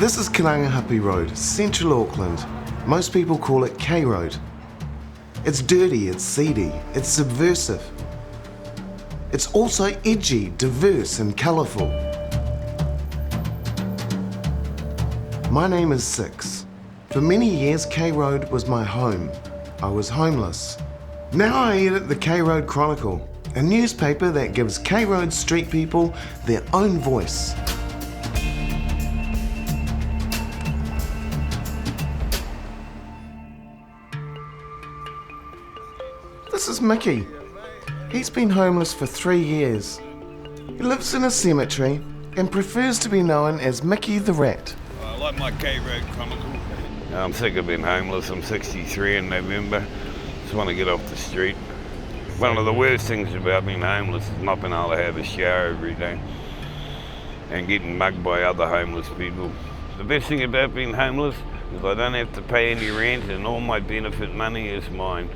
This is Karangahape Road, central Auckland. Most people call it K Road. It's dirty, it's seedy, it's subversive. It's also edgy, diverse and colourful. My name is Six. For many years, K Road was my home. I was homeless. Now I edit the K Road Chronicle, a newspaper that gives K Road street people their own voice. This is Mickey. He's been homeless for 3 years. He lives in a cemetery and prefers to be known as Mickey the Rat. I like my K Road Chronicle. I'm sick of being homeless. I'm 63 in November. Just want to get off the street. One of the worst things about being homeless is not being able to have a shower every day and getting mugged by other homeless people. The best thing about being homeless is I don't have to pay any rent and all my benefit money is mine.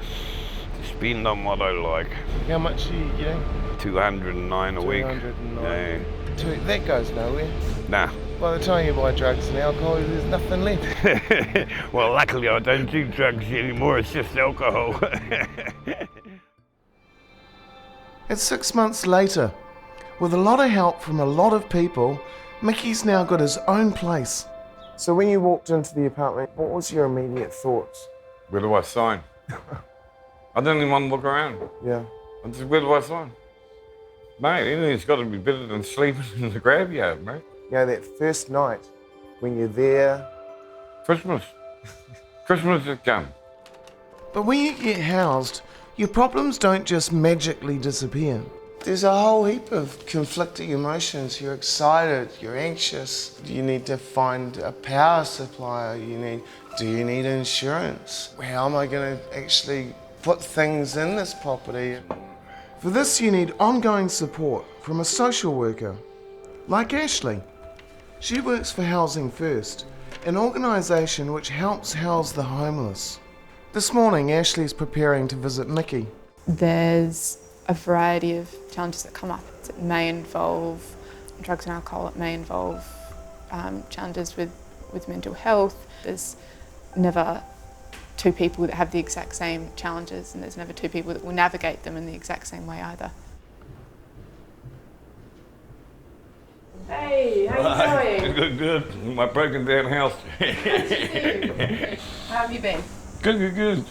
Spend on what I like. How much are you getting? 209 a week. 209. Yeah. That goes nowhere. Nah. By the time you buy drugs and alcohol, there's nothing left. Well, luckily I don't do drugs anymore, it's just alcohol. It's 6 months later. With a lot of help from a lot of people, Mickey's now got his own place. So when you walked into the apartment, what was your immediate thoughts? Where do I sign? I don't even want to look around. Yeah. I just, where do I sign? Mate, anything's got to be better than sleeping in the graveyard, mate. You know, that first night when you're there. Christmas. Christmas has come. But when you get housed, your problems don't just magically disappear. There's a whole heap of conflicting emotions. You're excited, you're anxious. You need to find a power supplier. Do you need insurance? How am I going to actually put things in this property? For this, you need ongoing support from a social worker, like Ashley. She works for Housing First, an organisation which helps house the homeless. This morning, Ashley's preparing to visit Mickey. There's a variety of challenges that come up. It may involve drugs and alcohol, it may involve challenges with mental health. There's never two people that have the exact same challenges, and there's never two people that will navigate them in the exact same way either. Hey, how are you doing? Good. My broken down house. How have you been? Good. Good?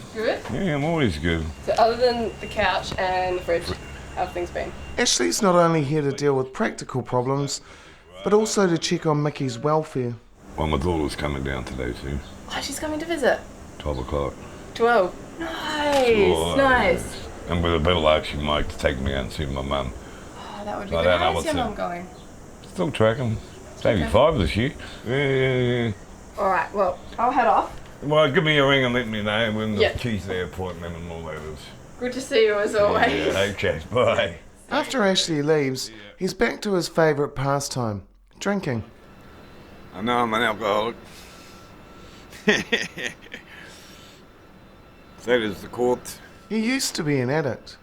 Yeah, I'm always good. So other than the couch and the fridge, how have things been? Ashley's not only here to deal with practical problems, but also to check on Mickey's welfare. Well, my daughter's coming down today soon. Oh, she's coming to visit? 12 o'clock. 12? Nice. And with a bit of luck, she might take me out and see my mum. Oh, that would be good. How's your mum going? Still tracking. It's 85 this year. Yeah. All right, well, I'll head off. Well, give me a ring and let me know when the Tuesday appointment and all that is. Good to see you as always. Yeah, okay, bye. After Ashley leaves, he's back to his favourite pastime, drinking. I know I'm an alcoholic. That is the court. He used to be an addict.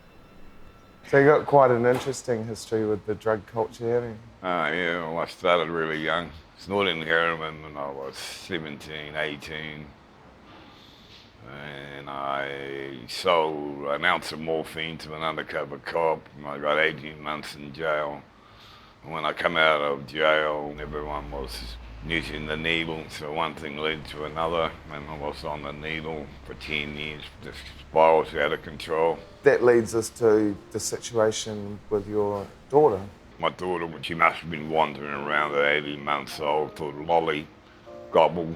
So you got quite an interesting history with the drug culture, haven't you? Yeah, well, I started really young. Snorting heroin when I was 17, 18. And I sold an ounce of morphine to an undercover cop. And I got 18 months in jail. And when I come out of jail, everyone was using the needle, so one thing led to another, and I was on the needle for 10 years. Just spirals out of control. That leads us to the situation with your daughter. My daughter, she must have been wandering around at 18 months old, thought lolly, gobble.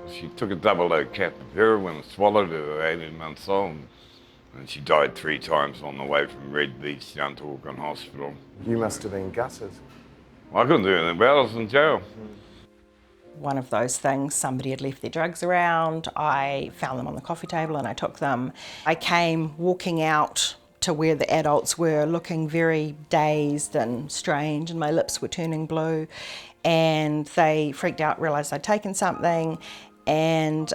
She took a double-load cap of heroin and swallowed it at 18 months old, and she died 3 times on the way from Red Beach down to Auckland Hospital. You must have been gutted. I couldn't do anything about it, I was in jail. One of those things, somebody had left their drugs around, I found them on the coffee table and I took them. I came walking out to where the adults were looking very dazed and strange, and my lips were turning blue, and they freaked out, realised I'd taken something, and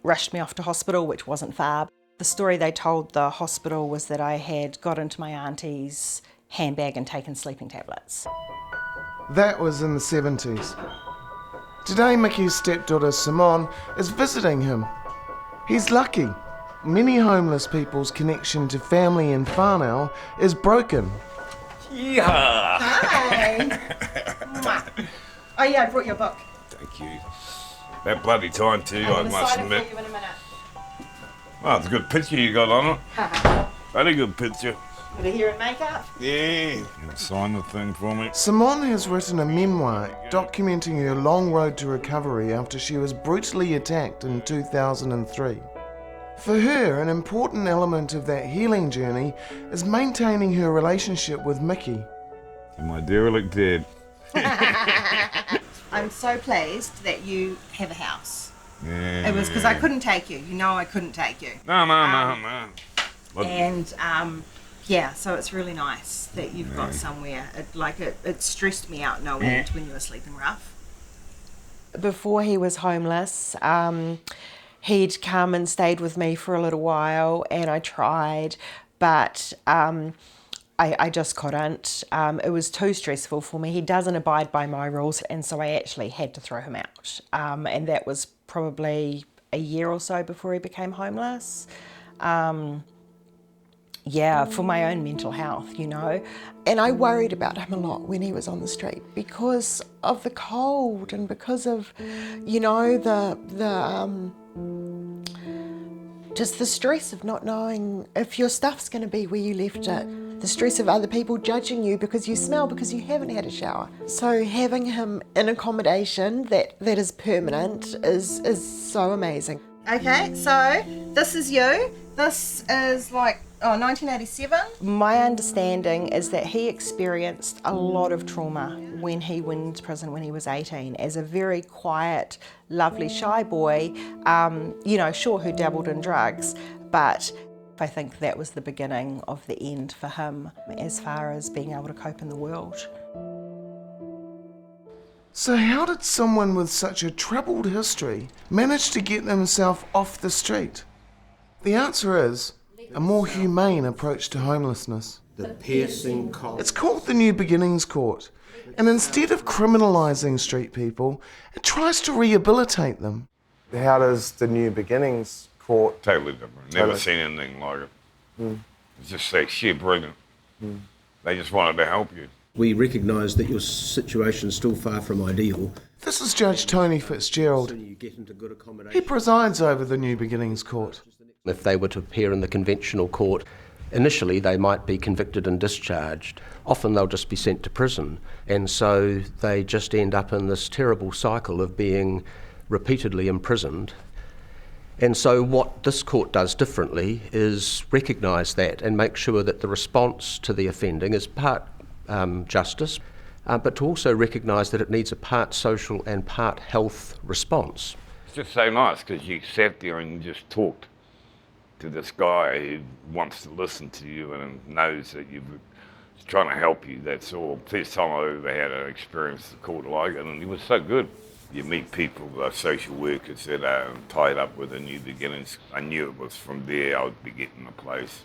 rushed me off to hospital, which wasn't far. The story they told the hospital was that I had got into my auntie's handbag and taken sleeping tablets. That was in the 70s. Today, Mickey's stepdaughter Simone is visiting him. He's lucky. Many homeless people's connection to family and whānau is broken. Yeah. Hi. Oh yeah, I brought your book. Thank you. That bloody time too, I must Sign it admit. for you in a minute. Oh, it's a good picture you got on it. Very good picture. Got a hair and makeup. Yeah. Sign the thing for me. Simone has written a memoir documenting her long road to recovery after she was brutally attacked in 2003. For her, an important element of that healing journey is maintaining her relationship with Mickey. And my derelict dad. I'm so pleased that you have a house. Yeah. It was because I couldn't take you. You know I couldn't take you. No. But And yeah, so it's really nice that you've got somewhere. It stressed me out knowing when you were sleeping rough. Before he was homeless, he'd come and stayed with me for a little while, and I tried, but I just couldn't. It was too stressful for me. He doesn't abide by my rules, and so I actually had to throw him out. And that was probably a year or so before he became homeless. Yeah, for my own mental health, you know. And I worried about him a lot when he was on the street because of the cold and because of, you know, just the stress of not knowing if your stuff's going to be where you left it. The stress of other people judging you because you smell because you haven't had a shower. So having him in accommodation that is permanent is so amazing. Okay, so this is you. This is like 1987. My understanding is that he experienced a lot of trauma when he went to prison when he was 18 as a very quiet, lovely, shy boy, you know, sure, who dabbled in drugs, but I think that was the beginning of the end for him as far as being able to cope in the world. So how did someone with such a troubled history manage to get themselves off the street? The answer is a more humane approach to homelessness. The piercing cold. It's called the New Beginnings Court, and instead of criminalising street people, it tries to rehabilitate them. How does the New Beginnings Court... totally different. Never seen anything like it. It's just like sheer brilliant. They just wanted to help you. We recognise that your situation's still far from ideal. This is Judge Tony Fitzgerald. You get into good He accommodation. presides over the New Beginnings Court. If they were to appear in the conventional court, initially they might be convicted and discharged. Often they'll just be sent to prison, and so they just end up in this terrible cycle of being repeatedly imprisoned. And so what this court does differently is recognise that and make sure that the response to the offending is part justice, but to also recognise that it needs a part social and part health response. It's just so nice because you sat there and you just talked to this guy who wants to listen to you and knows that you're trying to help you. That's all. First time I ever had an experience at the court like it, and it was so good. You meet people, social workers that are tied up with the New Beginnings. I knew it was from there I would be getting a place.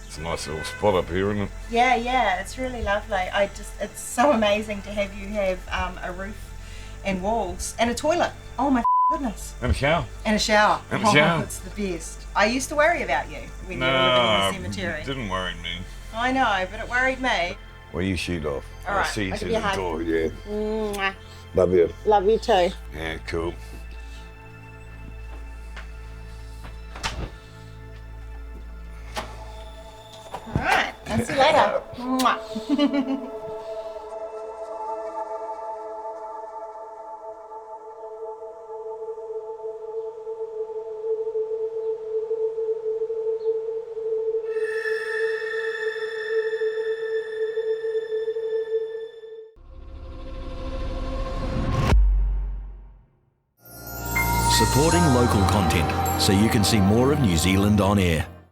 It's a nice little spot up here, isn't it? Yeah, it's really lovely. It's so amazing to have you have a roof and walls and a toilet. Oh my goodness. And a shower. And a shower. And a shower. It's the best. I used to worry about you when you were living in the cemetery. It didn't worry me. I know, but it worried me. Well, you shoot off. All I'll right, see you I'll through give you the a hug. door, yeah. Mwah. Love you. Love you too. Yeah, cool. All right, I'll see you later. Mwah. Supporting local content so you can see more of New Zealand on air.